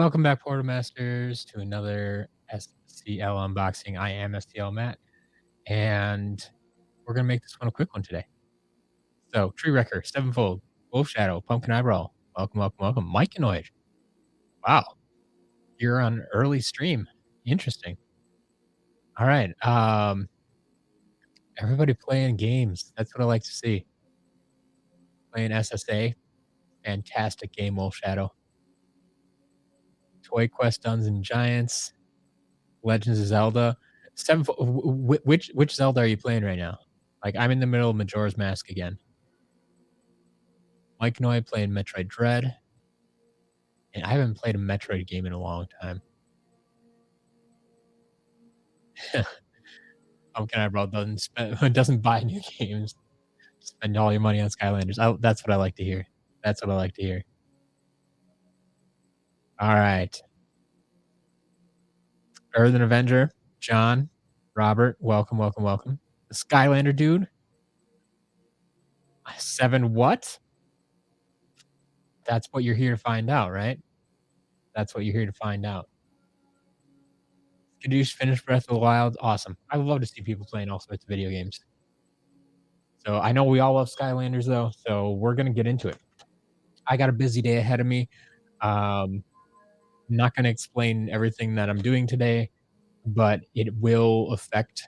Welcome back, Portal Masters, to another SCL unboxing. I am STL Matt, and we're gonna make this one a quick one today. So, Tree Wrecker, Sevenfold, Wolf Shadow, Pumpkin Eyebrow. Welcome, welcome, welcome. Mycanoid. Wow, you're on early stream. Interesting. All right. Everybody playing games. That's what I like to see. Playing SSA. Fantastic game, Wolf Shadow. Toy Quest Dungeons and Giants. Legends of Zelda. Which Zelda are you playing right now? Like, I'm in the middle of Majora's Mask again. Mike and I playing Metroid Dread, and I haven't played a Metroid game in a long time. Pumpkin Eyebrow doesn't buy new games. Spend all your money on Skylanders. That's what I like to hear. That's what I like to hear. All right. Earthen Avenger, John, Robert, welcome, welcome, welcome. The Skylander dude. 7 what? That's what you're here to find out, right? That's what you're here to find out. Skadoosh finished Breath of the Wild. Awesome. I would love to see people playing all sorts of video games. So I know we all love Skylanders, though, so we're going to get into it. I got a busy day ahead of me. I'm not going to explain everything that I'm doing today, but it will affect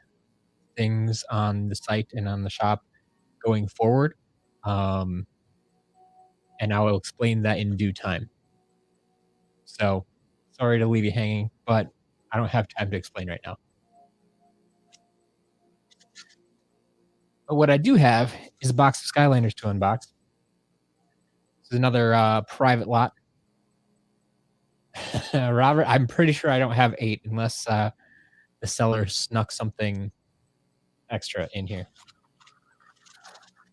things on the site and on the shop going forward. And I will explain that in due time. So sorry to leave you hanging, but I don't have time to explain right now. But what I do have is a box of Skylanders to unbox. This is another private lot. Robert, I'm pretty sure I don't have 8 unless the seller snuck something extra in here.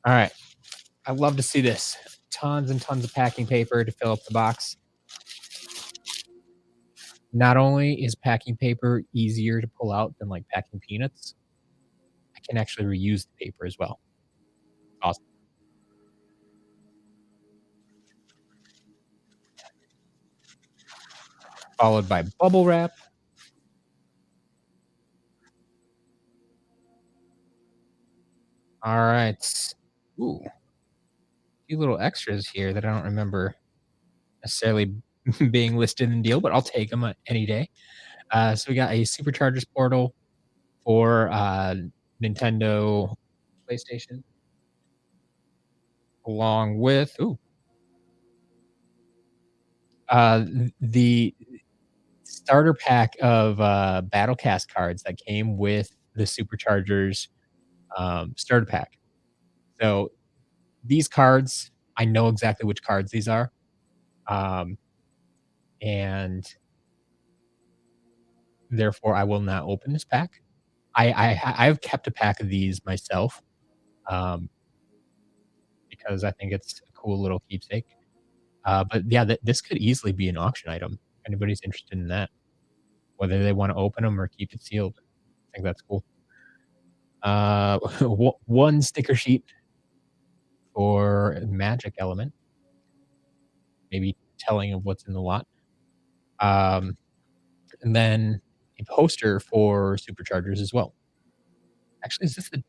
All right. I'd love to see this. Tons and tons of packing paper to fill up the box. Not only is packing paper easier to pull out than like packing peanuts, I can actually reuse the paper as well. Awesome. Followed by bubble wrap. All right. Ooh. A few little extras here that I don't remember necessarily being listed in the deal, but I'll take them any day. So we got a Superchargers portal for Nintendo PlayStation, along with the starter pack of Battlecast cards that came with the Superchargers starter pack. So these cards, I know exactly which cards these are, and therefore I will not open this pack. I've kept a pack of these myself, because I think it's a cool little keepsake. But yeah, this could easily be an auction item. If anybody's interested in that, whether they want to open them or keep it sealed. I think that's cool. One sticker sheet for Magic Element, maybe telling of what's in the lot. And then a poster for Superchargers as well. Actually, is this the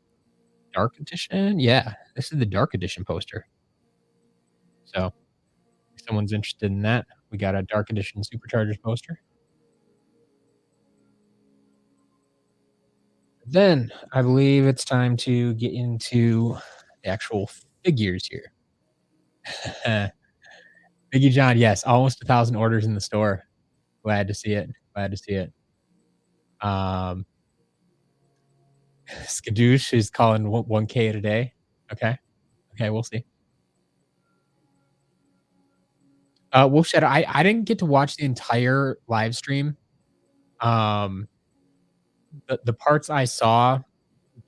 Dark Edition? Yeah, this is the Dark Edition poster. So if someone's interested in that, we got a Dark Edition Superchargers poster. Then I believe it's time to get into the actual figures here. Biggie John, yes, almost 1,000 orders in the store. Glad to see it. Glad to see it. Skadoosh is calling 1K a day. Okay. Okay, we'll see. Wolf Shadow, I didn't get to watch the entire live stream. The parts I saw,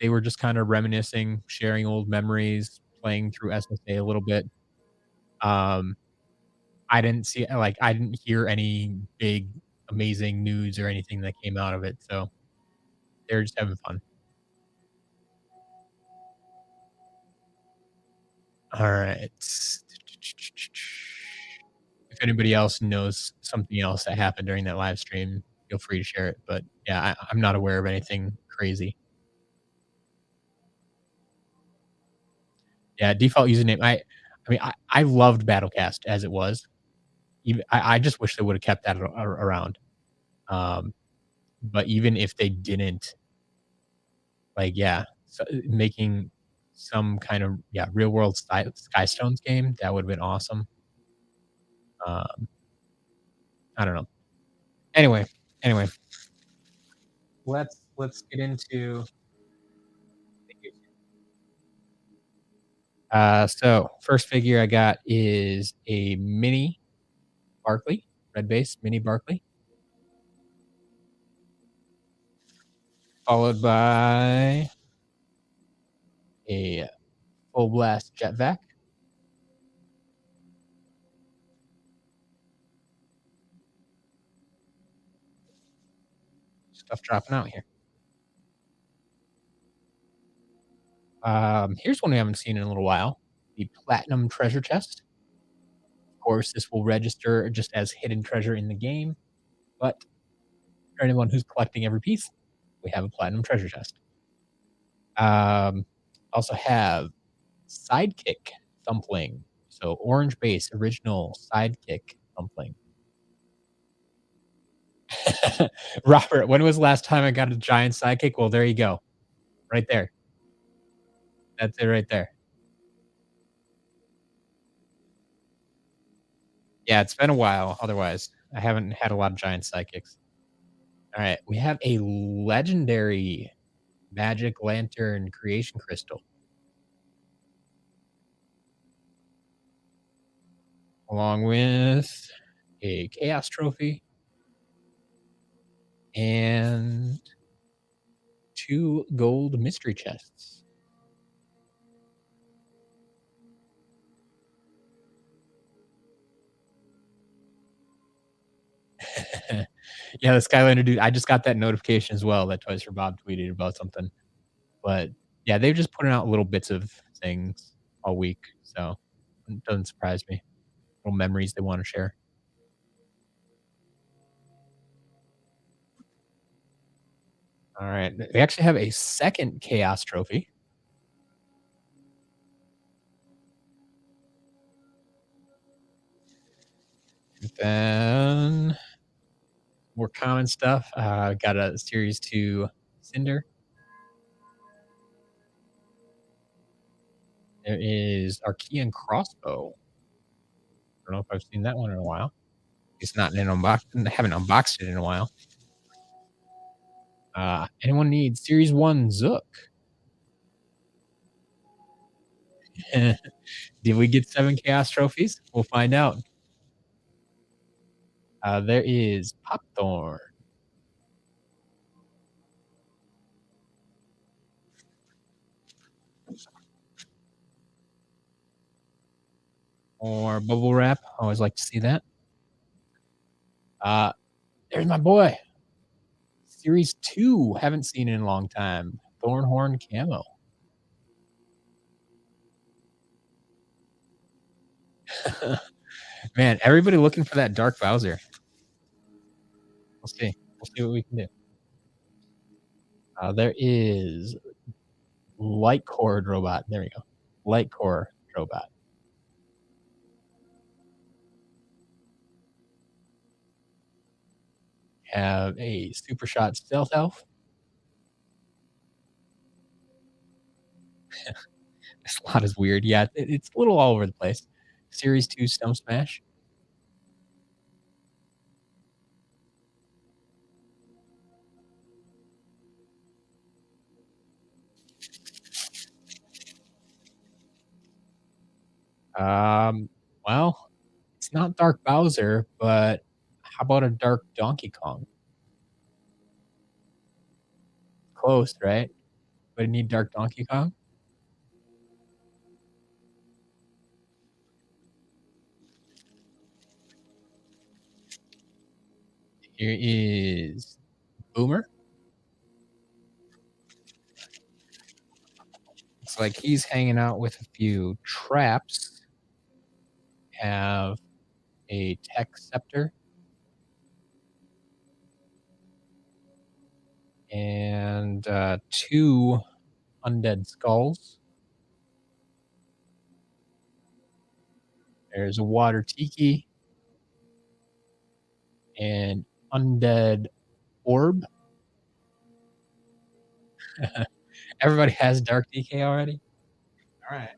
they were just kind of reminiscing, sharing old memories, playing through SSA a little bit. I didn't see I didn't hear any big amazing news or anything that came out of it, so they're just having fun. All right. If anybody else knows something else that happened during that live stream, feel free to share it. But yeah, I'm not aware of anything crazy. Yeah, default username. I mean, I loved Battlecast as it was. Even I just wish they would have kept that around. Um, but even if they didn't, like, yeah, so, making some kind of, yeah, real world Skystones game, that would have been awesome. Um, I don't know. Anyway, anyway, let's get into. So first figure I got is a mini Barkley, red base mini Barkley, followed by a full blast jet vac. Stuff dropping out here. Here's one we haven't seen in a little while: the platinum treasure chest. Of course, this will register just as hidden treasure in the game, but for anyone who's collecting every piece, we have a platinum treasure chest. Um, also have Sidekick Thumpling. So orange base, original Sidekick Thumpling. Robert, when was the last time I got a giant sidekick? Well, there you go. Right there. That's it right there. Yeah, it's been a while, otherwise. I haven't had a lot of giant sidekicks. Alright, we have a legendary magic lantern creation crystal, along with a chaos trophy and 2 gold mystery chests. Yeah, the Skylander dude, I just got that notification as well that Toys for Bob tweeted about something. But yeah, they're just putting out little bits of things all week, so it doesn't surprise me. Little memories they wanna share. Alright, we actually have a second chaos trophy. Then more common stuff, got a Series 2 Cinder. There is Archean Crossbow. I don't know if I've seen that one in a while. It's not in an haven't unboxed it in a while. Anyone need Series 1 Zook? Did we get 7 chaos trophies? We'll find out. There is Popthorn. Or bubble wrap. Always like to see that. Uh, there's my boy. Series 2. Haven't seen it in a long time. Thornhorn camo. Man, everybody looking for that Dark Bowser. We'll see. We'll see what we can do. There is Light Core Robot. There we go. Light Core Robot. Have a Super Shot Stealth Elf. This lot is weird. Yeah, it's a little all over the place. Series 2 Stump Smash. Um, well, it's not Dark Bowser, but how about a Dark Donkey Kong? Close, right? But I need Dark Donkey Kong. Here is Boomer. Looks like he's hanging out with a few traps. Have a tech scepter, and 2 undead skulls. There's a water tiki, an undead orb. Everybody has dark DK already? Alright.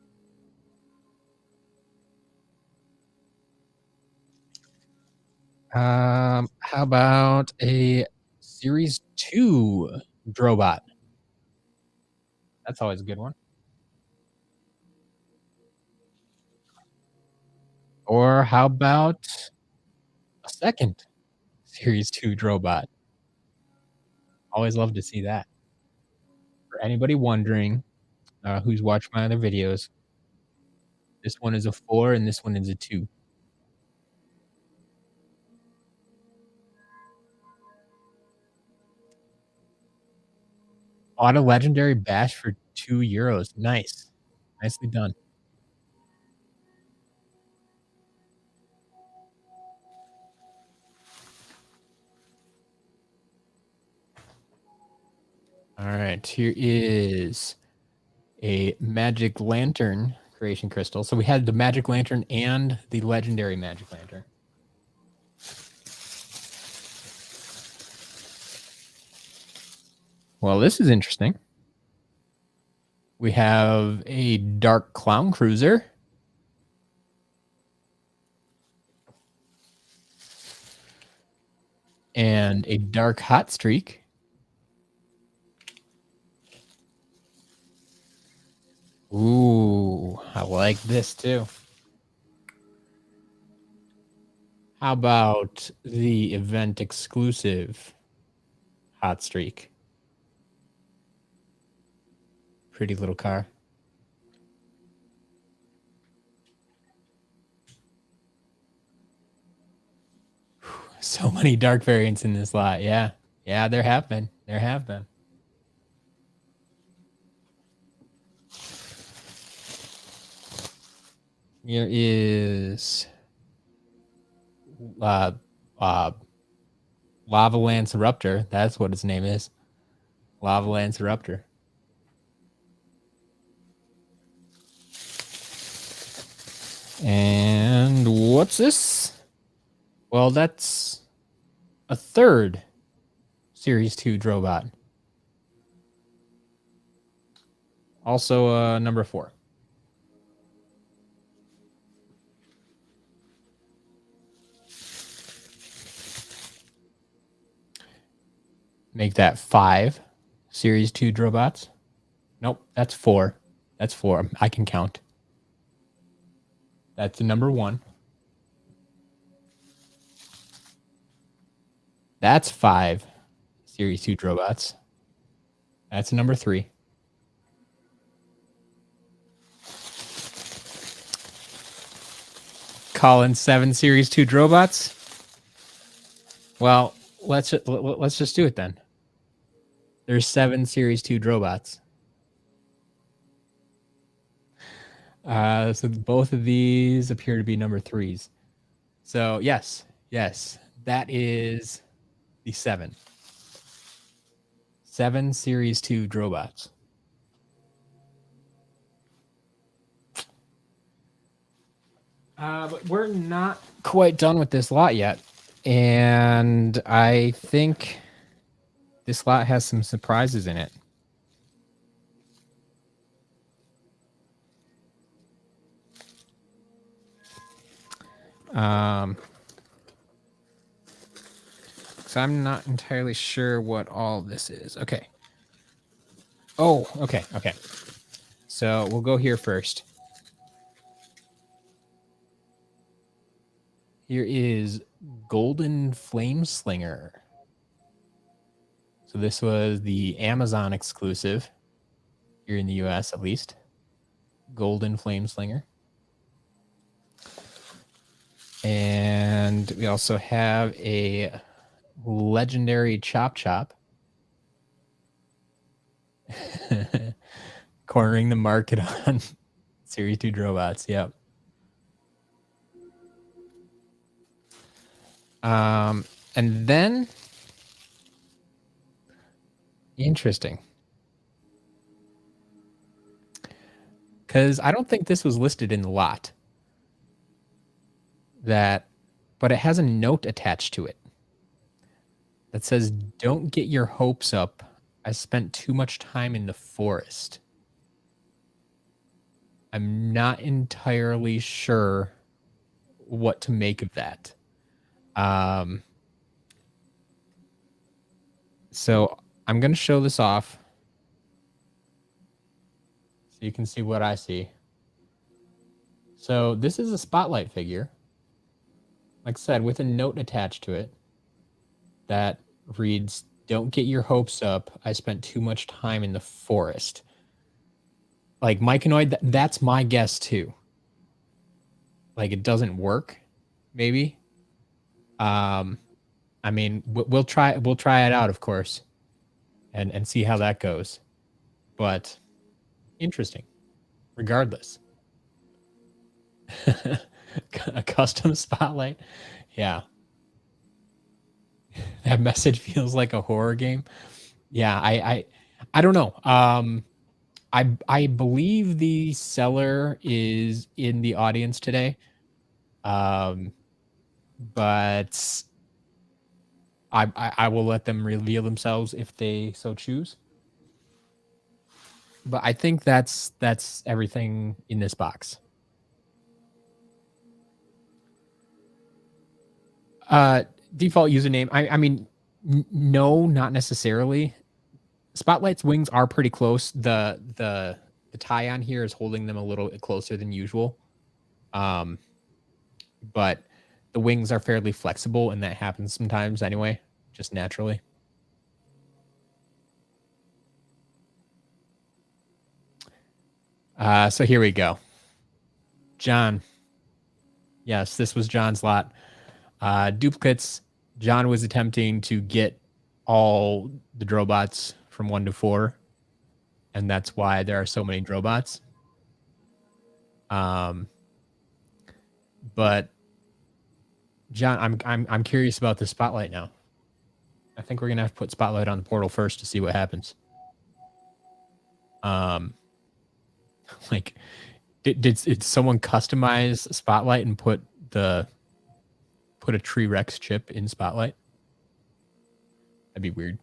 How about a Series 2 Drobot? That's always a good one. Or how about a second Series 2 Drobot? Always love to see that. For anybody wondering, who's watched my other videos, this one is a 4 and this one is a 2. Bought a legendary bash for €2. Nice. Nicely done. Alright, here is a magic lantern creation crystal. So we had the magic lantern and the legendary magic lantern. Well, this is interesting. We have a dark clown cruiser. And a dark hot streak. Ooh, I like this too. How about the event exclusive hot streak? Pretty little car. So many dark variants in this lot. Yeah. Yeah, there have been. There have been. Here is Lava Lance Rupture. That's what its name is. Lava Lance Rupture. And what's this? Well, that's a third Series 2 Drobot. Also number 4. Make that 5 Series 2 Drobots. Nope, that's 4. That's 4. I can count. That's the number 1. That's 5 Series 2 Drobots. That's number 3. Calling 7 Series 2 Drobots. Well, let's just do it then. There's 7 Series 2 Drobots. So both of these appear to be number 3s. So yes, that is the 7. 7 Series 2 Drobots. But we're not quite done with this lot yet. And I think this lot has some surprises in it. So I'm not entirely sure what all this is. Okay. Oh, okay. So we'll go here first. Here is Golden Flame Slinger. So this was the Amazon exclusive here in the US, at least. Golden Flame Slinger. And we also have a legendary Chop Chop. Cornering the market on Series 2 Drobots. Yep. And then interesting. Because I don't think this was listed in the lot. But it has a note attached to it that says, "Don't get your hopes up. I spent too much time in the forest." I'm not entirely sure what to make of that. So I'm going to show this off so you can see what I see. So this is a spotlight figure, like I said, with a note attached to it that reads, "Don't get your hopes up. I spent too much time in the forest." Like Myconoid, that's my guess too. Like it doesn't work, maybe. I mean, we'll try it out, of course, and see how that goes. But interesting, regardless. A custom spotlight, yeah. That message feels like a horror game. Yeah, I don't know. I believe the seller is in the audience today. But I will let them reveal themselves if they so choose. But I think that's everything in this box. Default username. I mean, no, not necessarily. Spotlight's wings are pretty close. The tie on here is holding them a little closer than usual. But the wings are fairly flexible, and that happens sometimes anyway, just naturally. So here we go. John. Yes, this was John's lot. Duplicates. John was attempting to get all the Drobots from 1 to 4, and that's why there are so many Drobots. But John, I'm curious about the spotlight now. I think we're gonna have to put spotlight on the portal first to see what happens. Like, did someone customize spotlight and put a Tree Rex chip in spotlight? That'd be weird.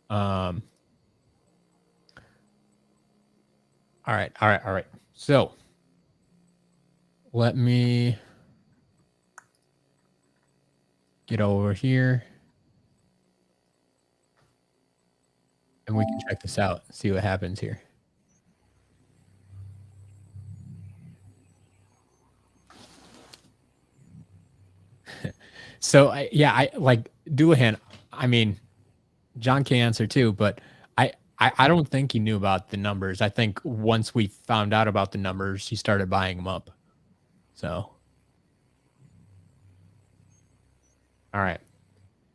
All right. So let me get over here and we can check this out, see what happens here. So I like Doulahan. I mean, John can answer too, but I don't think he knew about the numbers. I think once we found out about the numbers, he started buying them up. So, all right.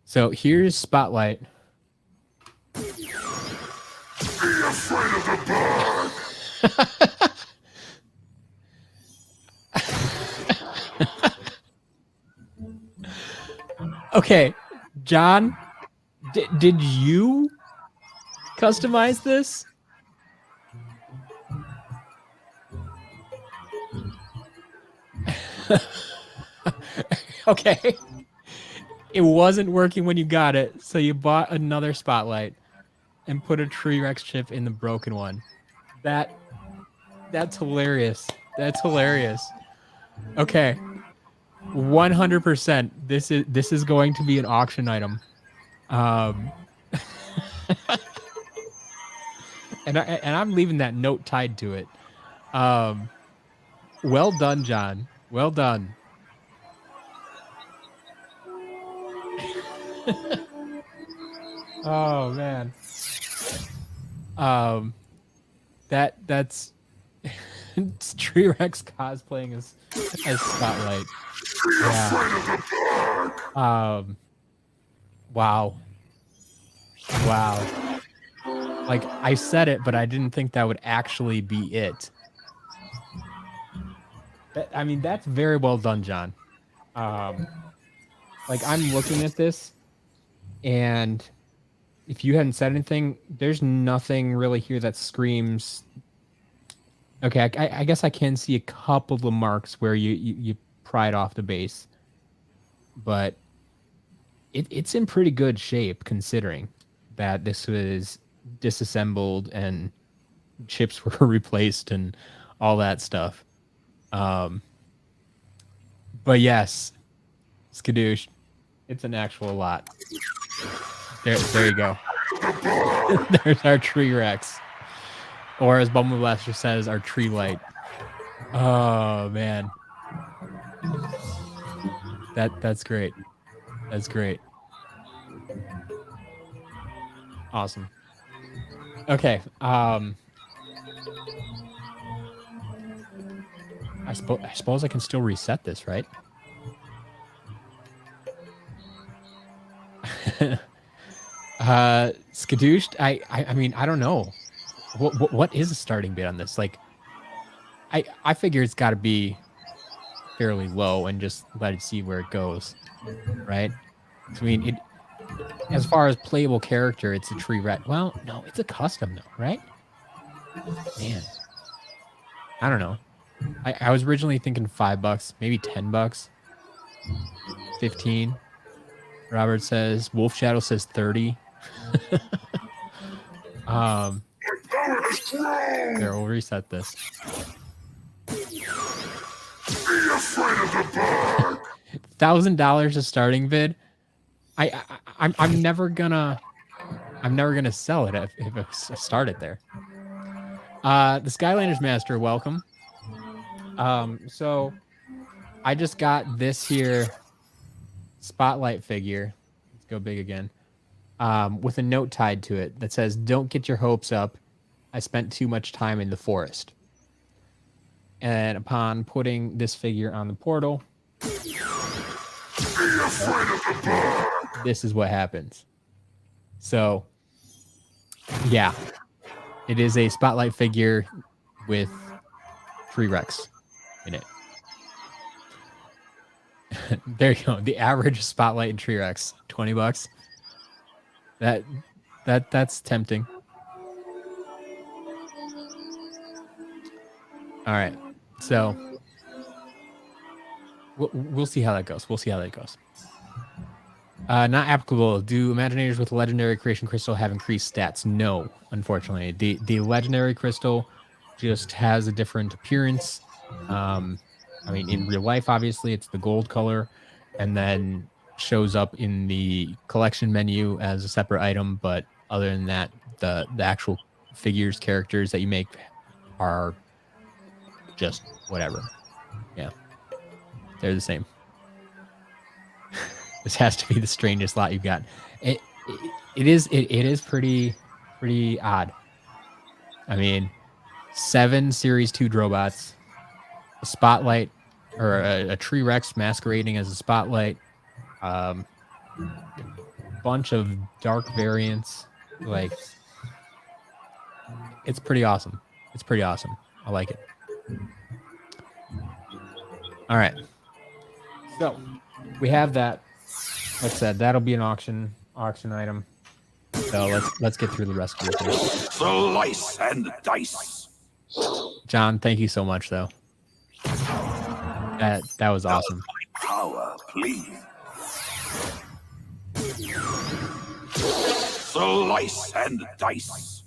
So here's Spotlight. Be afraid of the bug. Okay, John, did you customize this? Okay. It wasn't working when you got it, so you bought another Spotlight and put a Tree Rex chip in the broken one. That's hilarious. That's hilarious. Okay. 100%. This is going to be an auction item. And I'm leaving that note tied to it. Well done, John. Well done. Oh man. That's it's Tree Rex cosplaying as Spotlight. Yeah. Wow. Like I said it, but I didn't think that would actually be it. I mean, that's very well done, John. Like, I'm looking at this, and if you hadn't said anything, there's nothing really here that screams. Okay, I guess I can see a couple of marks where you pried off the base, but it's in pretty good shape considering that this was disassembled and chips were replaced and all that stuff. But yes, Skadoosh, it's an actual lot. There you go. There's our tree Rex. Or as Bumble Blaster says, our tree light. Oh man. That's great. That's great. Awesome. Okay. I suppose I can still reset this, right? Skadooshed, I mean, I don't know. What is a starting bid on this? Like, I figure it's got to be fairly low and just let it see where it goes, right? I mean, as far as playable character, it's a tree rat. Well, no, it's a custom though, right? Man, I don't know. I was originally thinking $5, maybe $10, 15. Robert says Wolf Shadow says 30. There, we'll reset this. $1,000 a starting bid. I'm never gonna sell it if I start it there. The Skylanders Master, welcome. So I just got this here spotlight figure. Let's go big again. With a note tied to it that says, "Don't get your hopes up. I spent too much time in the forest." And upon putting this figure on the portal, this is what happens. So, yeah, it is a spotlight figure with Tree Rex in it. There you go. The average spotlight and Tree Rex, $20. That's tempting. All right, so we'll see how that goes. Not applicable. Do Imaginators with legendary creation crystal have increased stats? No, unfortunately. The legendary crystal just has a different appearance. I mean, in real life, obviously, it's the gold color, and then shows up in the collection menu as a separate item. But other than that, the actual figures, characters that you make are just whatever. Yeah, they're the same. This has to be the strangest lot you've got. It is pretty odd. I mean, 7 Series 2 Drobots, a spotlight, or a Tree Rex masquerading as a spotlight, bunch of dark variants. Like, it's pretty awesome. I like it. All right. So we have that. Like I said, that'll be an auction item. So let's get through the rest of it. Slice and dice. John, thank you so much, though. That was awesome. Power, please. Slice and dice.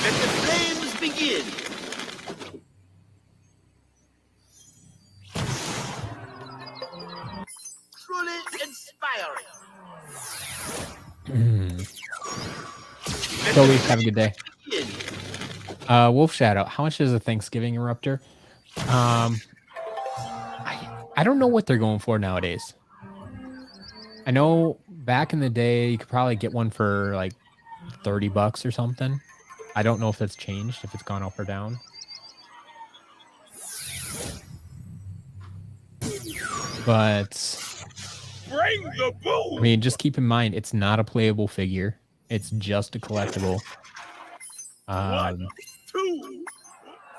Let the flames begin. Truly inspiring. Toby, have a good day. Wolf Shadow, how much is a Thanksgiving Rupture? I don't know what they're going for nowadays. I know back in the day you could probably get one for like $30 or something. I don't know if that's changed, if it's gone up or down. But Bring the boom. I mean, just keep in mind it's not a playable figure. It's just a collectible. Two.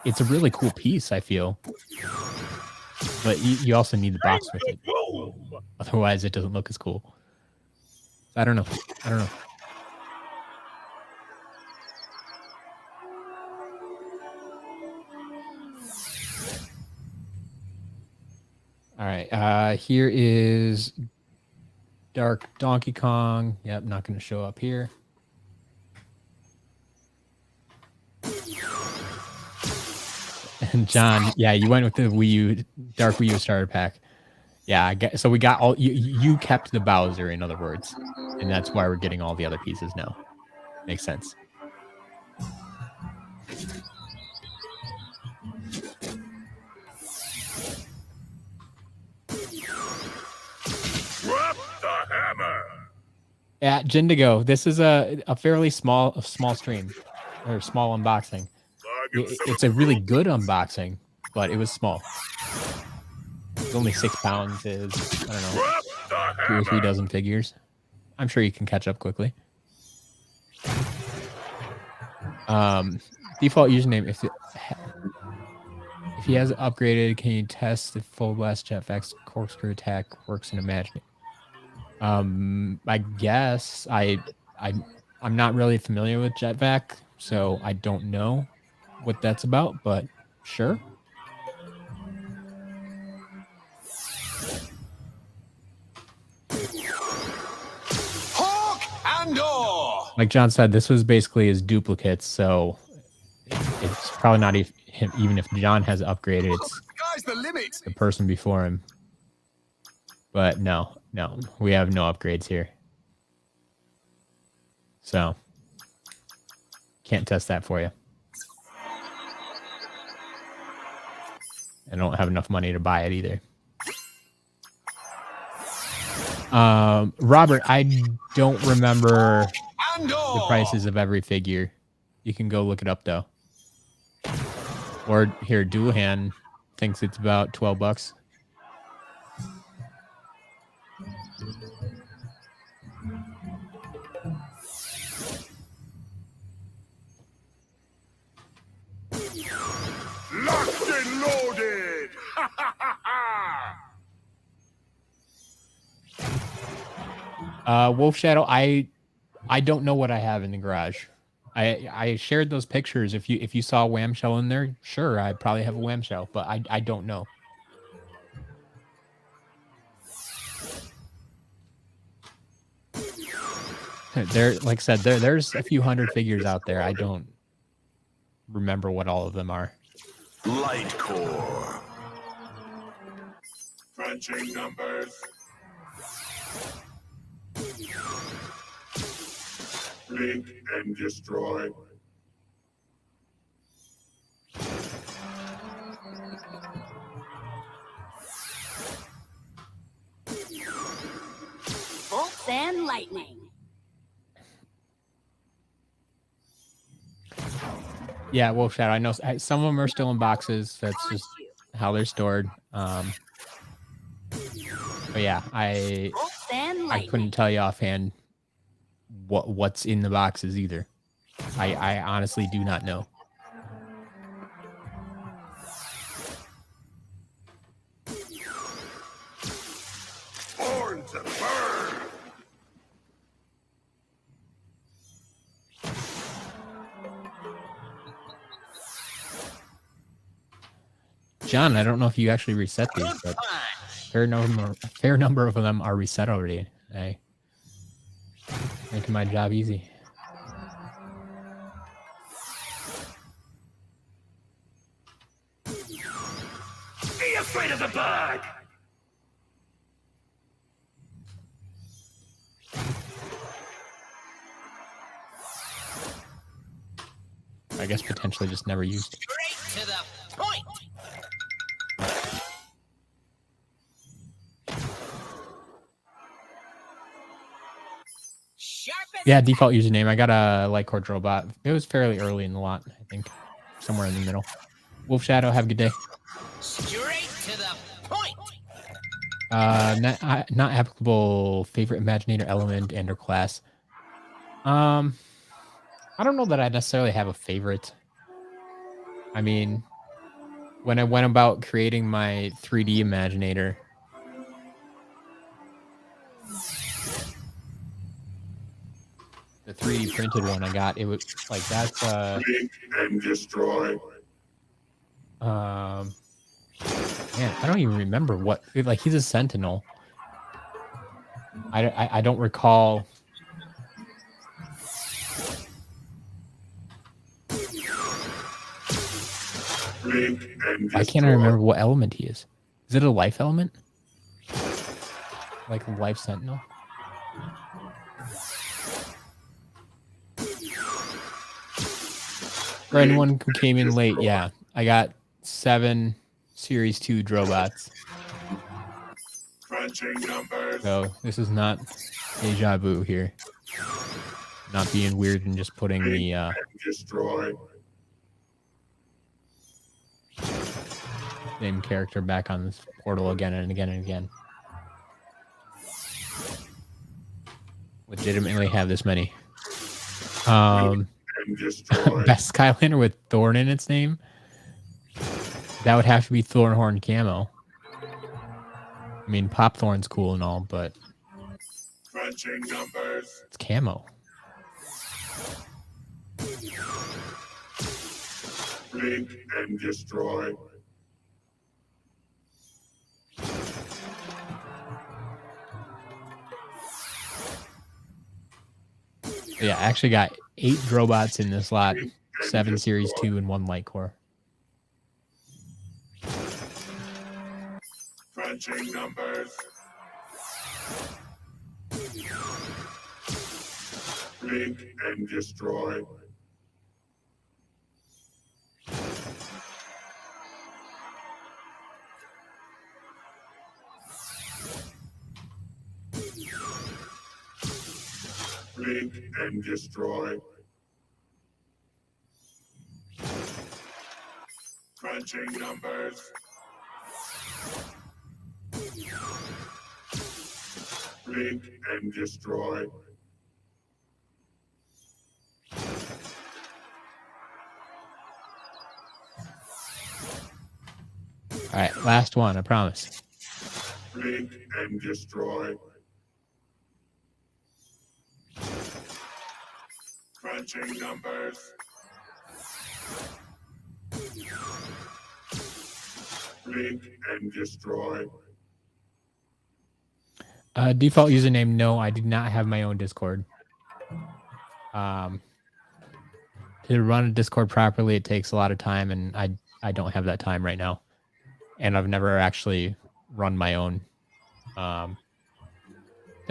It's a really cool piece, I feel. But you also need the box with it. Otherwise, it doesn't look as cool. I don't know. All right. Here is Dark Donkey Kong. Yep, not going to show up here. And John, yeah, you went with the Wii U, Dark Wii U starter pack. Yeah, so we got all, you kept the Bowser, in other words. And that's why we're getting all the other pieces now. Makes sense. Drop the hammer. At Jindigo, this is a fairly small stream, or small unboxing. It's a really good unboxing, but it was small. It's only 6 pounds. Is, I don't know, 2 or 3 dozen figures. I'm sure you can catch up quickly. Default username. If he has upgraded, can you test if full blast jetpack's corkscrew attack works in Imaginators? I guess I'm not really familiar with jetpack, so I don't know what that's about, but sure. Hawk and Oar. Like John said, this was basically his duplicates, so it's probably not even if John has upgraded, it's the person before him. But no, we have no upgrades here. So, can't test that for you. I don't have enough money to buy it either. Robert, I don't remember the prices of every figure. You can go look it up though. Or here, Duhan thinks it's about $12. Locked and loaded. Wolf Shadow, I don't know what I have in the garage. I shared those pictures. If you saw a Wham Shell in there, sure, I probably have a Wham Shell, but I don't know. There, like I said, there's a few hundred figures out there. I don't remember what all of them are. Light core. Crunching numbers. Blink and destroy. Bolts and lightning. Yeah, Wolf Shadow. I know some of them are still in boxes. That's just how they're stored. But yeah, I couldn't tell you offhand what's in the boxes either. I honestly do not know. Born to burn. John, I don't know if you actually reset these, but fair number of them are reset already. Hey, making my job easy. Be afraid of the bird. I guess potentially just never used. Straight to the point. Yeah, default username. I got a light cord robot. It was fairly early in the lot, I think. Somewhere in the middle. Wolf Shadow, have a good day. Straight to the point. Not applicable favorite Imaginator element and or class. I don't know that I necessarily have a favorite. I mean, when I went about creating my 3D Imaginator, the 3D printed one I got, it was like that's Blink and destroy. man, I don't even remember what like he's a sentinel. I don't recall. Blink and Why can't I remember what element he is? Is it a life element? Like a life sentinel? For anyone who came in late, yeah, I got 7 Series 2 Drobots. Crunching numbers. So this is not deja vu here. Not being weird and just putting the Destroy. same character back on this portal again and again and again. Legitimately have this many. Best Skylander with Thorn in its name. That would have to be Thornhorn Camo. I mean, Pop Thorn's cool and all, but Crunching numbers. it's camo. Blink and destroy. Yeah, I actually got 8 Drobots in this lot, 7 Series 2 and 1 Light Core. Crunching numbers. Blink and destroy. Blink and destroy. Crunching numbers. Blink and destroy. All right, last one, I promise. Blink and destroy. Crunching numbers. Blink and destroy. Default username, no, I do not have my own Discord. To run a Discord properly, it takes a lot of time, and I don't have that time right now. And I've never actually run my own. There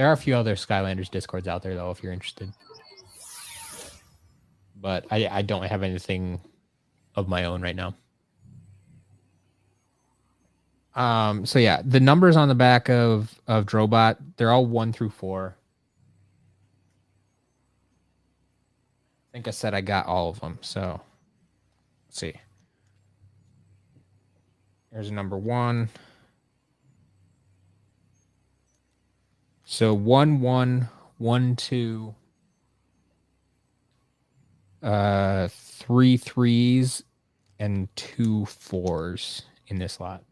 are a few other Skylanders Discords out there, though, if you're interested. But I don't have anything of my own right now. So yeah, the numbers on the back of Drobot, they're all 1 through 4. I think I said I got all of them. So let's see. Here's number 1. So 1 1 1 2 3 3s and 2 4s in this lot.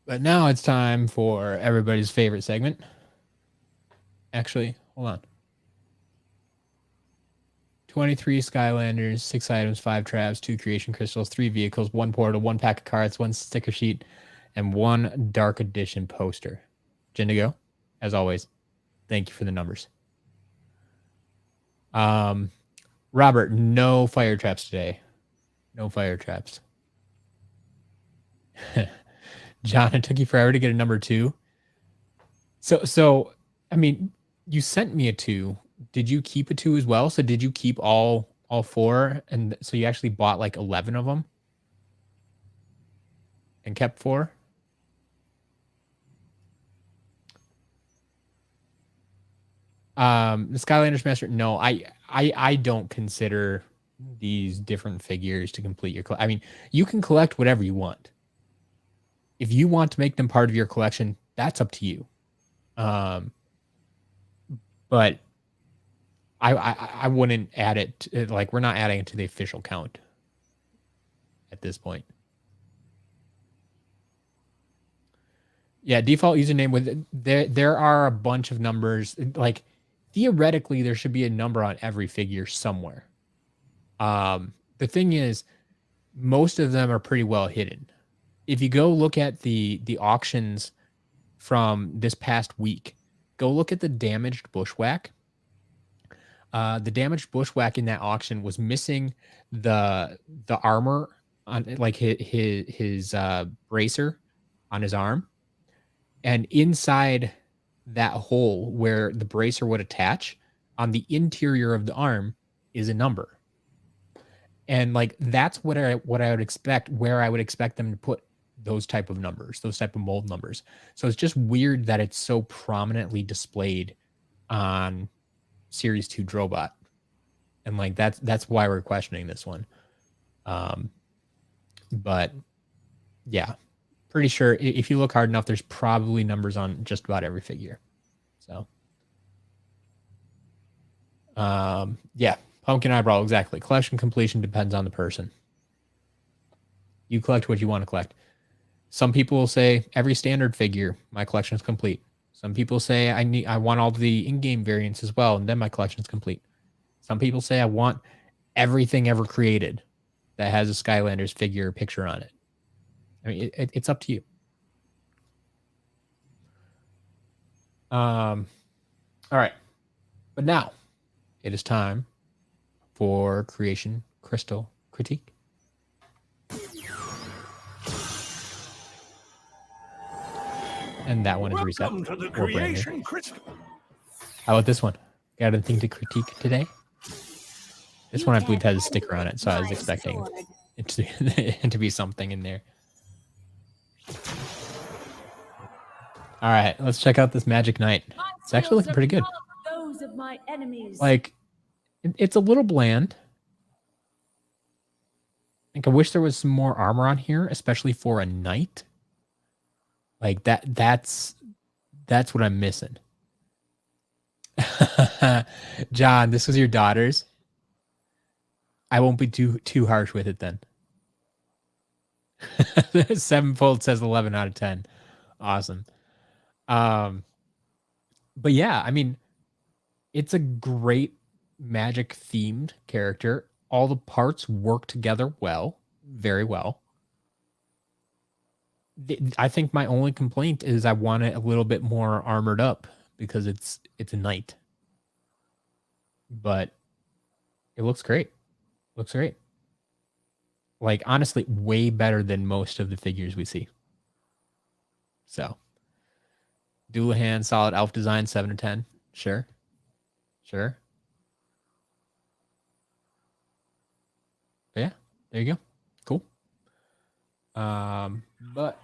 But now it's time for everybody's favorite segment. Actually, hold on. 23 Skylanders, 6 items, 5 traps, 2 creation crystals, 3 vehicles, 1 portal, 1 pack of cards, 1 sticker sheet, and 1 Dark Edition poster. Jindigo, as always, thank you for the numbers. Robert, no fire traps today. No fire traps. John, it took you forever to get a number 2. So I mean, you sent me a 2. Did you keep a 2 as well? So did you keep all 4? And so you actually bought like 11 of them and kept 4? The Skylanders Master, no, I don't consider these different figures to complete your I mean, you can collect whatever you want. If you want to make them part of your collection, that's up to you. But I wouldn't add it to, like, we're not adding it to the official count at this point. Yeah, default username with there are a bunch of numbers. Like, theoretically, there should be a number on every figure somewhere. The thing is, most of them are pretty well hidden. If you go look at the auctions from this past week, go look at the damaged bushwhack. The damaged bushwhack in that auction was missing the armor on, like, his bracer on his arm, and inside that hole where the bracer would attach on the interior of the arm is a number. And like, that's what I would expect, where I would expect them to put those type of numbers, those type of mold numbers. So it's just weird that it's so prominently displayed on Series 2 Drobot. And like, that's why we're questioning this one. But yeah, pretty sure if you look hard enough, there's probably numbers on just about every figure. So yeah, pumpkin eyebrow, exactly. Collection completion depends on the person. You collect what you want to collect. Some people will say every standard figure, my collection is complete. Some people say I want all the in-game variants as well, and then my collection is complete. Some people say I want everything ever created that has a Skylanders figure or picture on it. I mean, it's up to you. All right, but now it is time for Creation Crystal Critique. And that one is reset. Welcome to the Creation Crystal. How about this one? Got anything to critique today? This one, I believe, has a sticker on it, so I was expecting it to be something in there. All right, let's check out this Magic Knight. It's actually looking pretty good. Those of my enemies. Like, it's a little bland. Like, I wish there was some more armor on here, especially for a knight. Like, that's what I'm missing. John, this was your daughter's. I won't be too harsh with it then. Sevenfold says 11 out of 10. Awesome. But yeah, I mean, it's a great Magic themed character. All the parts work together well, very well. I think my only complaint is I want it a little bit more armored up because it's a knight. But it looks great. Looks great. Like, honestly, way better than most of the figures we see. So, Doulahan, solid elf design, 7 to 10. Sure. Sure. But yeah, there you go. Cool. But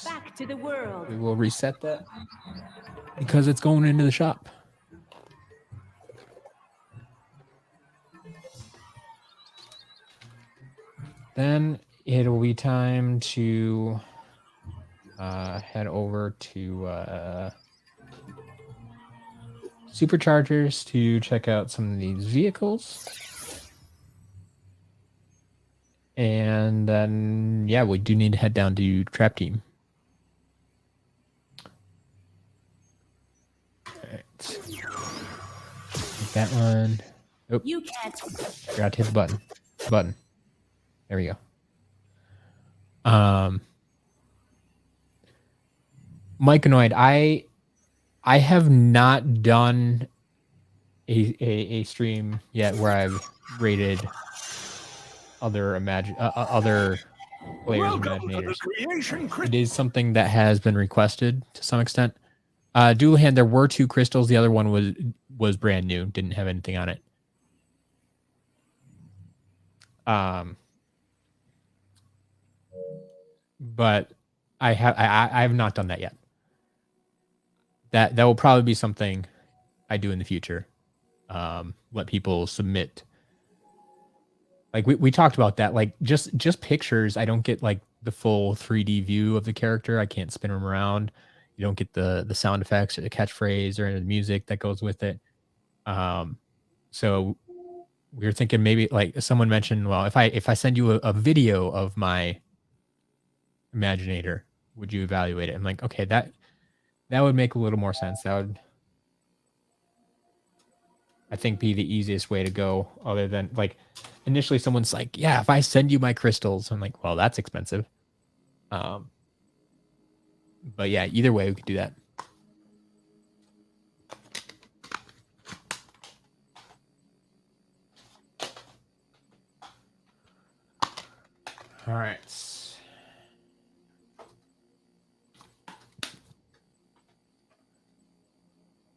Back to the world. we will reset that because it's going into the shop. Then it'll be time to head over to Superchargers to check out some of these vehicles. And then, yeah, we do need to head down to Trap Team. All right. Take that one. Oh, You can't. forgot to hit the button. There we go. Myconoid, I have not done a stream yet where I've rated other other players' Imaginators. It is something that has been requested to some extent. Doulahan, there were 2 crystals. The other one was brand new, didn't have anything on it. But I have not done that yet. That will probably be something I do in the future. Let people submit. Like we talked about that. Like just pictures. I don't get like the full 3D view of the character. I can't spin them around. You don't get the sound effects or the catchphrase or the music that goes with it. So we were thinking maybe like someone mentioned, well, if I send you a video of my Imaginator, would you evaluate it? I'm like, okay, that would make a little more sense. That would, I think, be the easiest way to go, other than like initially someone's like, yeah, if I send you my crystals, I'm like, well, that's expensive. But yeah, either way we could do that. All right.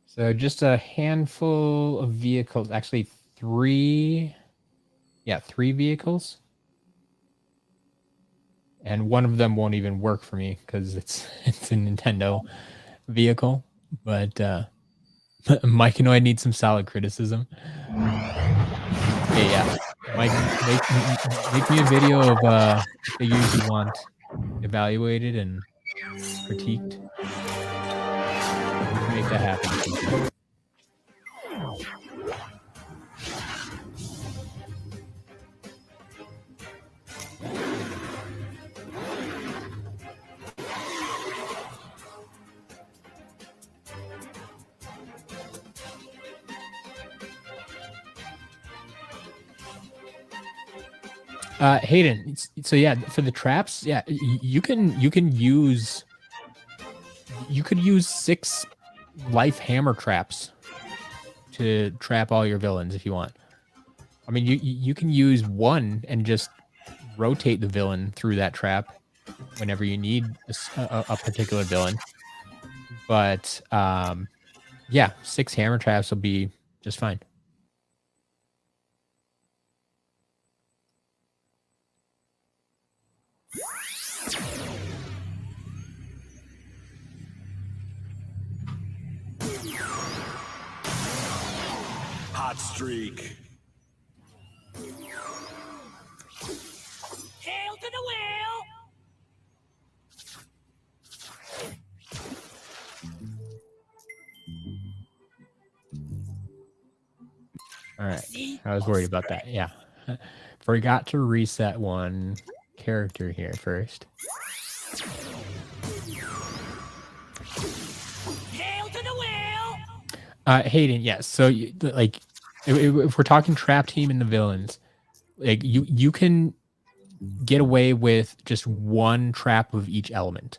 So just a handful of vehicles, actually 3 vehicles. And one of them won't even work for me because it's a Nintendo vehicle. But Mike and I need some solid criticism. Okay, yeah. Mike, make me a video of figures you want evaluated and critiqued. We can make that happen. Hayden, so yeah, for the traps, yeah, you could use 6 life hammer traps to trap all your villains if you want. I mean, you can use one and just rotate the villain through that trap whenever you need a particular villain. But yeah, 6 hammer traps will be just fine. Hot streak. Hail to the whale! All right. I was worried about that. Yeah. Forgot to reset one character here first. Hail to the whale! Hayden, yes. So like if we're talking trap team and the villains, like you can get away with just one trap of each element.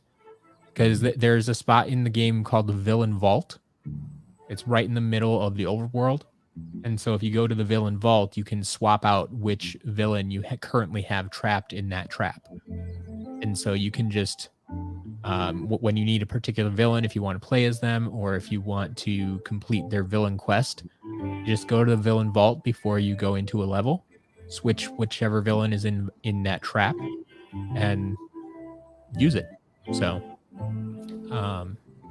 Because there's a spot in the game called the Villain Vault. It's right in the middle of the overworld. And so if you go to the Villain Vault, you can swap out which villain you currently have trapped in that trap. And so you can just, when you need a particular villain, if you want to play as them, or if you want to complete their villain quest, you just go to the Villain Vault before you go into a level, switch whichever villain is in that trap, and use it. So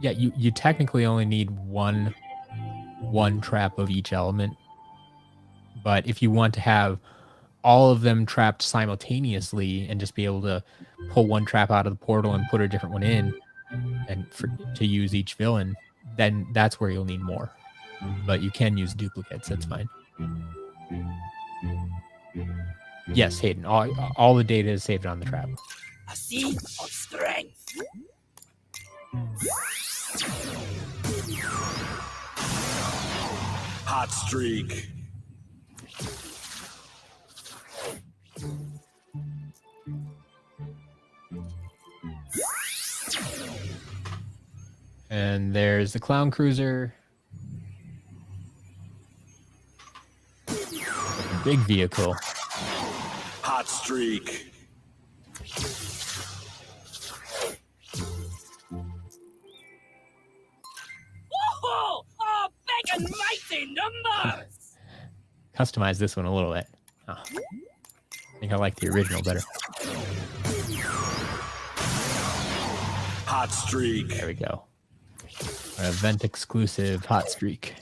yeah, you technically only need one trap of each element, but if you want to have all of them trapped simultaneously and just be able to pull one trap out of the portal and put a different one in, and to use each villain, then that's where you'll need more. But you can use duplicates. That's fine. Yes, Hayden. All the data is saved on the trap. A seed of strength. Hot streak. And there's the Clown Cruiser. Big vehicle. Hot streak. Whoa! Oh, big and mighty numbers! Customize this one a little bit. Oh, I think I like the original better. Hot streak. There we go. Our event exclusive hot streak.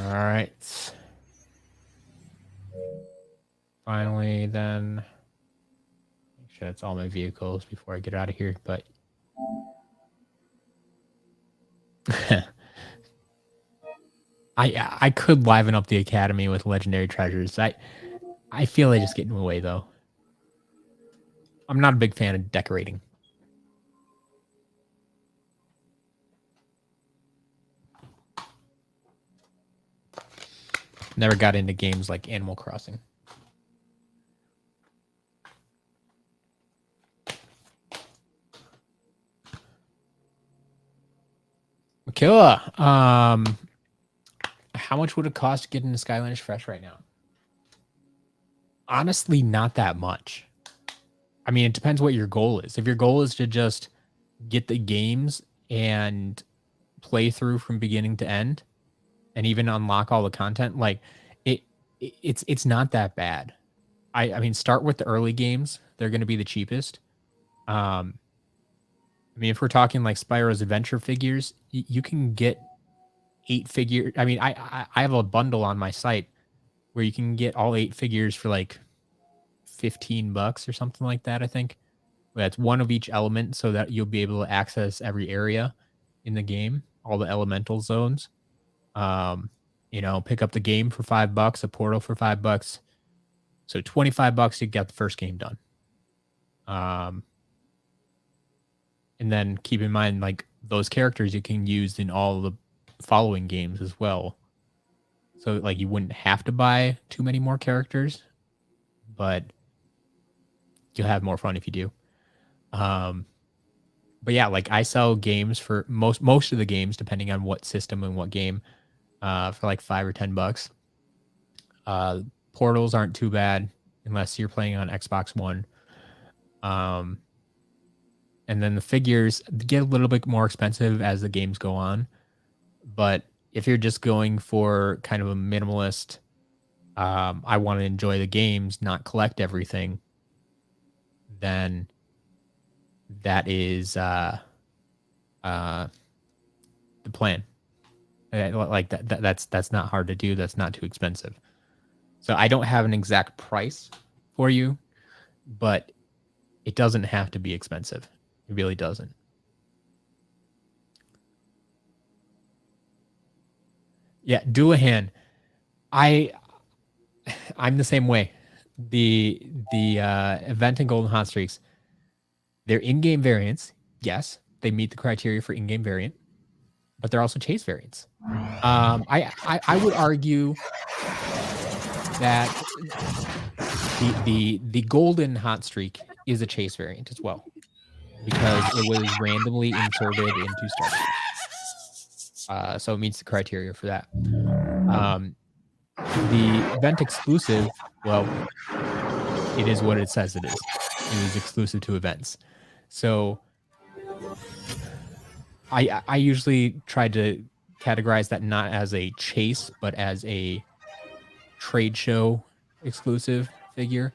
All right. Finally, then make sure that's all my vehicles before I get out of here. But I could liven up the academy with legendary treasures. I feel they just get in the way though. I'm not a big fan of decorating. Never got into games like Animal Crossing. Killa, how much would it cost to get into Skylanders Fresh right now? Honestly, not that much. I mean, it depends what your goal is. If your goal is to just get the games and play through from beginning to end, and even unlock all the content, like it's not that bad. I mean, start with the early games; they're going to be the cheapest. I mean, if we're talking like Spyro's Adventure figures, you can get 8 figures. I mean, I have a bundle on my site where you can get all 8 figures for like $15 or something like that, I think. That's one of each element so that you'll be able to access every area in the game, all the elemental zones. You know, pick up the game for $5, a portal for $5. So $25, you get the first game done. And then keep in mind, like, those characters you can use in all the following games as well. So, like, you wouldn't have to buy too many more characters, but you'll have more fun if you do. But yeah, like, I sell games for most of the games, depending on what system and what game, for like $5 or $10. Portals aren't too bad unless you're playing on Xbox One. And then the figures get a little bit more expensive as the games go on. But if you're just going for kind of a minimalist, I want to enjoy the games, not collect everything, then that is the plan. Like that's not hard to do. That's not too expensive. So I don't have an exact price for you, but it doesn't have to be expensive. It really doesn't. Yeah, Doulahan. I'm the same way. The event and Golden Hot Streaks, they're in-game variants. Yes, they meet the criteria for in-game variant, but they're also chase variants. I would argue that the Golden Hot Streak is a chase variant as well, because it was randomly inserted into Stardew. So it meets the criteria for that. The event exclusive, well, it is what it says it is. It is exclusive to events. So I usually try to categorize that not as a chase, but as a trade show exclusive figure,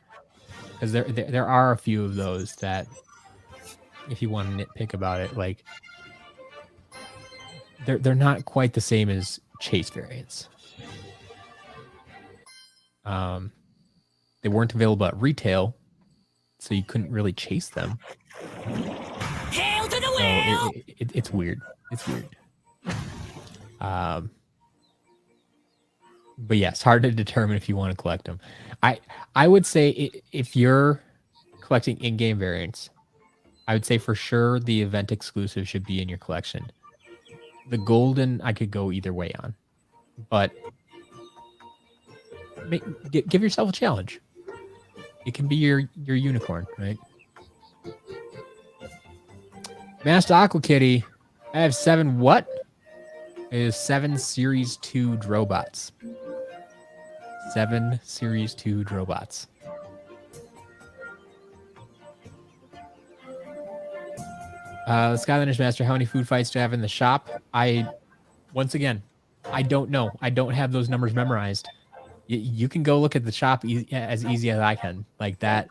because there are a few of those that, if you want to nitpick about it, like they're not quite the same as chase variants. They weren't available at retail, so you couldn't really chase them. Hail to the So wheel! it's weird. It's weird. But yeah, it's hard to determine if you want to collect them. I would say if you're collecting in-game variants, I would say for sure the event exclusive should be in your collection. The golden, I could go either way on, but give yourself a challenge. It can be your unicorn, right? Master Aqua Kitty, I have 7 what? It is 7 Series 2 Drobots. 7 Series 2 Drobots. Skylanders Master, how many food fights do I have in the shop? Once again, I don't know. I don't have those numbers memorized. You can go look at the shop as easy as I can. Like that.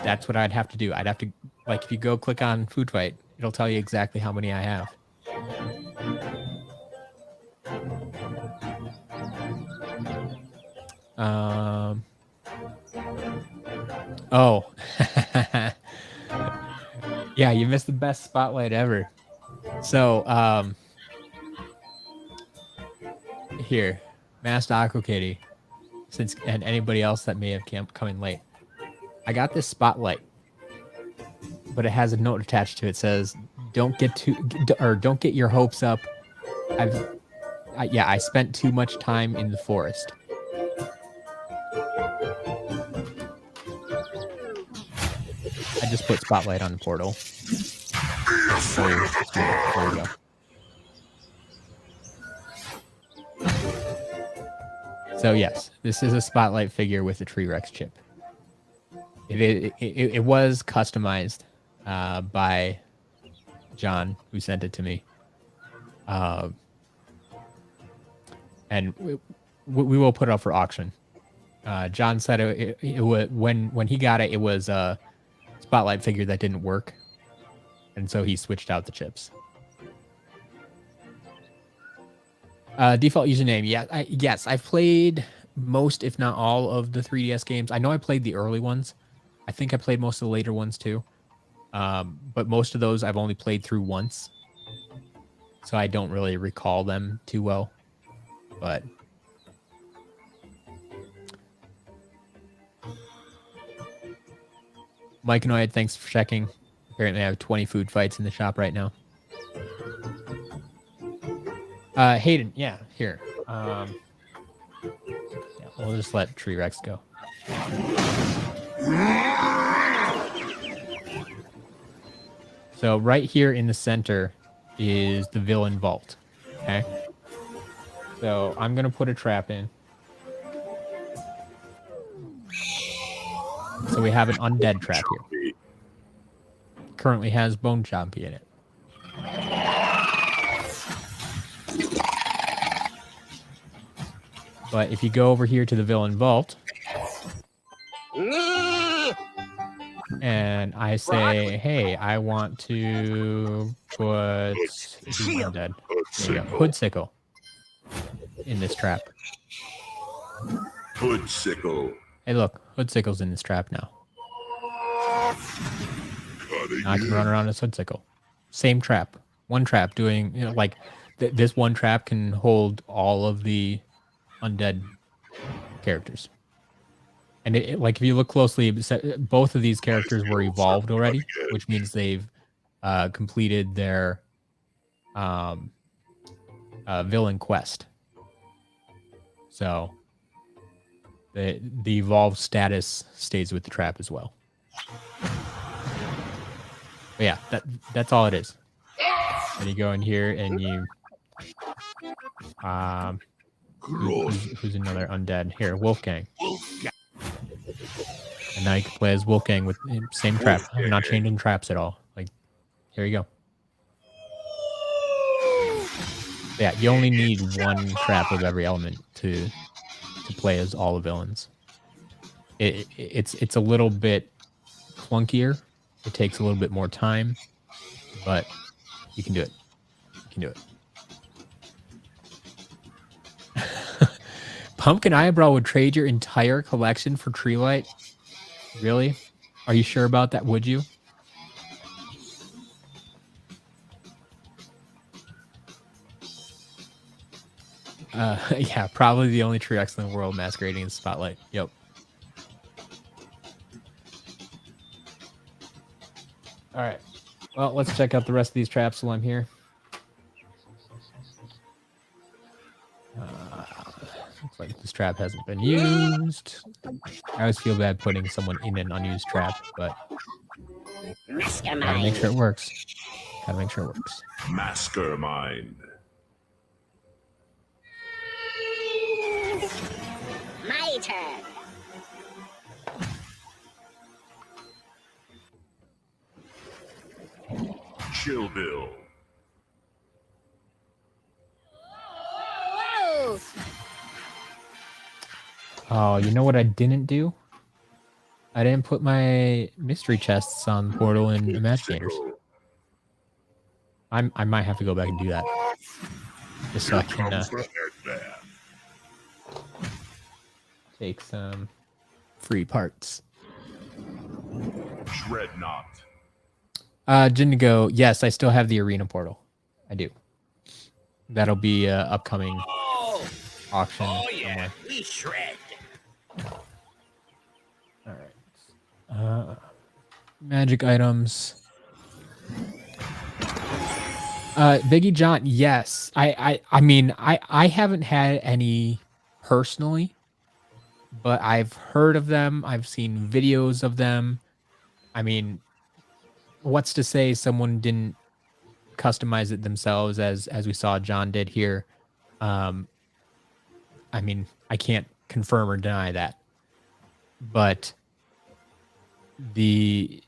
That's what I'd have to do. I'd have to, like, if you go click on food fight, it'll tell you exactly how many I have. Oh. Yeah, you missed the best spotlight ever. So, here, Masked Aqua Kitty, and anybody else that may have come in late. I got this spotlight, but it has a note attached to it. It says, "Don't get your hopes up. I spent too much time in the forest." I just put spotlight on the portal. There we go. So yes, this is a spotlight figure with a T-Rex chip. It was customized by John, who sent it to me, and we will put it up for auction. John said it was when he got it, it was a spotlight figure that didn't work, and so he switched out the chips. Default username. Yeah, yes, I've played most, if not all, of the 3DS games. I know I played the early ones. I think I played most of the later ones too. But most of those I've only played through once, so I don't really recall them too well. But Mike Noyd, thanks for checking. Apparently I have 20 food fights in the shop right now. Hayden, yeah, here. Yeah, we'll just let T-Rex go. So right here in the center is the villain vault. Okay. So I'm gonna put a trap in. So we have an undead trap here. Currently has Bone Chompy in it. But if you go over here to the villain vault, and I say, hey, I want to put undead. There you go. Hoodsickle in this trap. Hoodsickle. Hey, look, Hoodsickle's in this trap now. Now I can run around as Hoodsickle. Same trap. One trap doing, like, this one trap can hold all of the undead characters. And like, if you look closely, both of these characters were evolved already, which means they've completed their villain quest. So the evolved status stays with the trap as well. But yeah, that's all it is. And you go in here and you who's another undead here? Wolfgang. And now you can play as Wolfgang with the same trap. I'm not changing traps at all. Like, here you go. Yeah, you only need one trap of every element to play as all the villains. It's a little bit clunkier. It takes a little bit more time, but you can do it. You can do it. Pumpkin Eyebrow would trade your entire collection for Tree Light? Really? Are you sure about that? Would you? Yeah, probably the only T-Rex in the world masquerading in the spotlight. Yep. All right. Well, let's check out the rest of these traps while I'm here. Looks like this trap hasn't been used. I always feel bad putting someone in an unused trap, but gotta make sure it works. Gotta make sure it works. Mastermind. My turn. Chill Bill. Whoa! Oh, you know what I didn't do? I didn't put my mystery chests on the portal in Imaginators. I might have to go back and do that. Just so I can take some free parts. Dreadnought. Jingo, yes, I still have the arena portal. I do. That'll be upcoming auction. Oh yeah, somewhere. we shred. All right. Magic items. Biggie John, yes. I mean, I haven't had any personally, but I've heard of them. I've seen videos of them. I mean, what's to say someone didn't customize it themselves as we saw John did here? I mean, I can't confirm or deny that. But there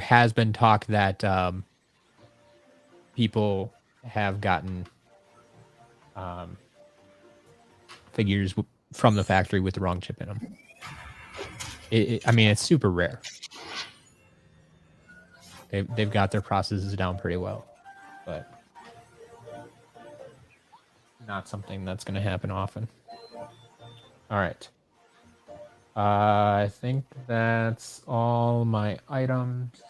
has been talk that people have gotten figures from the factory with the wrong chip in them. I mean, it's super rare. They've got their processes down pretty well, but not something that's going to happen often. All right. I think that's all my items.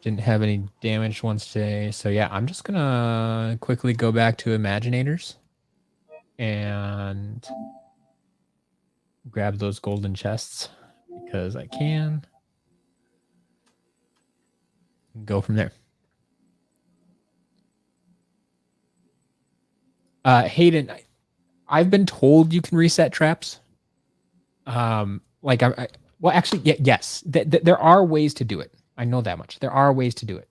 Didn't have any damaged ones today. So yeah, I'm just going to quickly go back to Imaginators and grab those golden chests because I can. Go from there. Hayden, I've been told you can reset traps. Well, actually, yes. There are ways to do it. I know that much. There are ways to do it.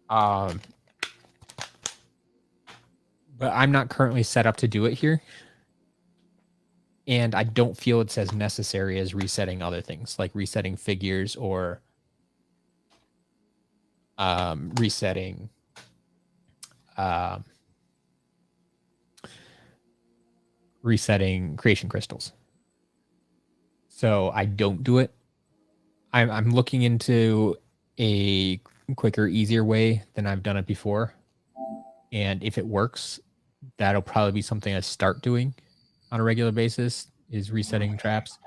But I'm not currently set up to do it here. And I don't feel it's as necessary as resetting other things, like resetting figures or resetting creation crystals. So I don't do it. I'm looking into a quicker, easier way than I've done it before. And if it works, that'll probably be something I start doing on a regular basis, is resetting traps.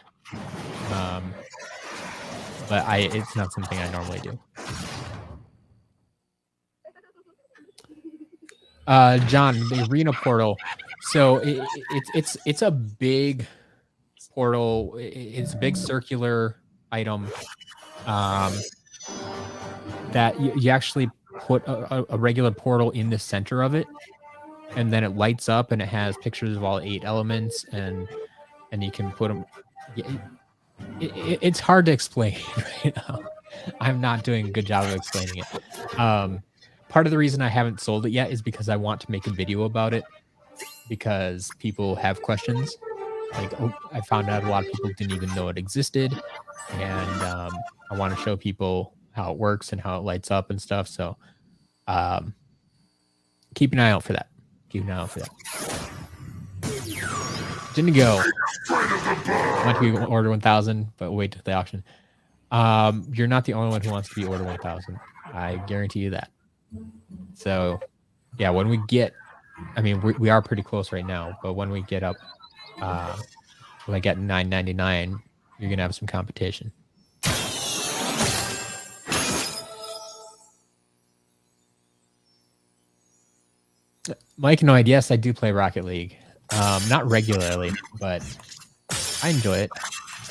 But it's not something I normally do. John, the arena portal. So it's a big portal. It's a big circular item that you actually put a regular portal in the center of it, and then it lights up and it has pictures of all 8 elements, and you can put them. It's hard to explain right now. I'm not doing a good job of explaining it. Part of the reason I haven't sold it yet is because I want to make a video about it, because people have questions. Like, I found out a lot of people didn't even know it existed, and I want to show people how it works and how it lights up and stuff. So keep an eye out for that. Keep an eye out for that. Didn't go. Want to be order 1000, but wait till the auction. You're not the only one who wants to be order 1000. I guarantee you that. So yeah, when we get, I mean, we are pretty close right now, but when we get up, when I get 999, you're gonna have some competition. Mike Noid, yes, I do play Rocket League. Not regularly, but I enjoy it.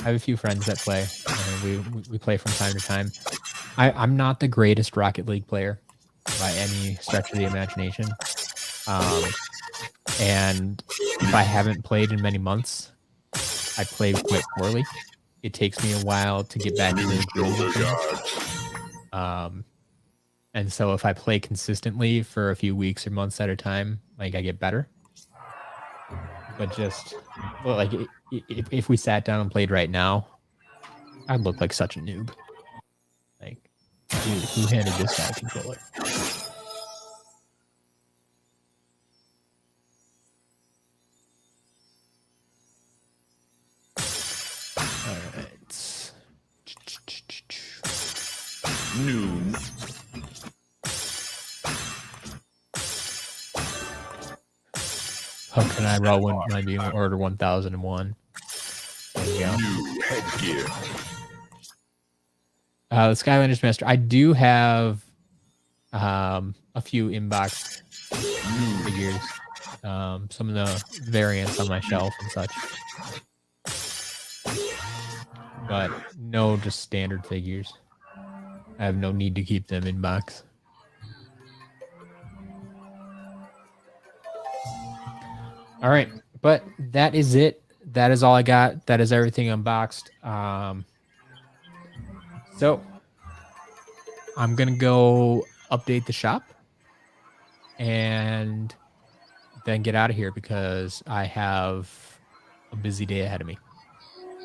I have a few friends that play, and we play from time to time. I'm not the greatest Rocket League player by any stretch of the imagination. And if I haven't played in many months, I play quite poorly. It takes me a while to get back into the groove of things. And so if I play consistently for a few weeks or months at a time, like, I get better. But just, well, like, if we sat down and played right now, I'd look like such a noob. Like, dude, who handed this guy a controller? Alright. Noon. How can I roll when I do order 1001? we go. New headgear. The Skylanders Master. I do have a few inbox figures. Some of the variants on my shelf and such. But no just standard figures. I have no need to keep them in box. All right, but that is it. That is all I got. That is everything unboxed. So I'm gonna go update the shop and then get out of here because I have a busy day ahead of me.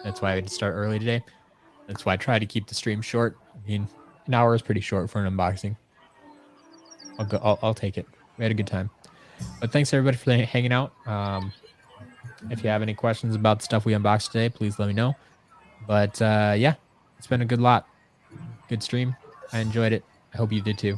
That's why I had to start early today. That's why I try to keep the stream short. I mean, an hour is pretty short for an unboxing. I'll take it. We had a good time. But thanks everybody for hanging out. If you have any questions about the stuff we unboxed today, please let me know. But yeah, it's been a good stream. I enjoyed it. I hope you did too.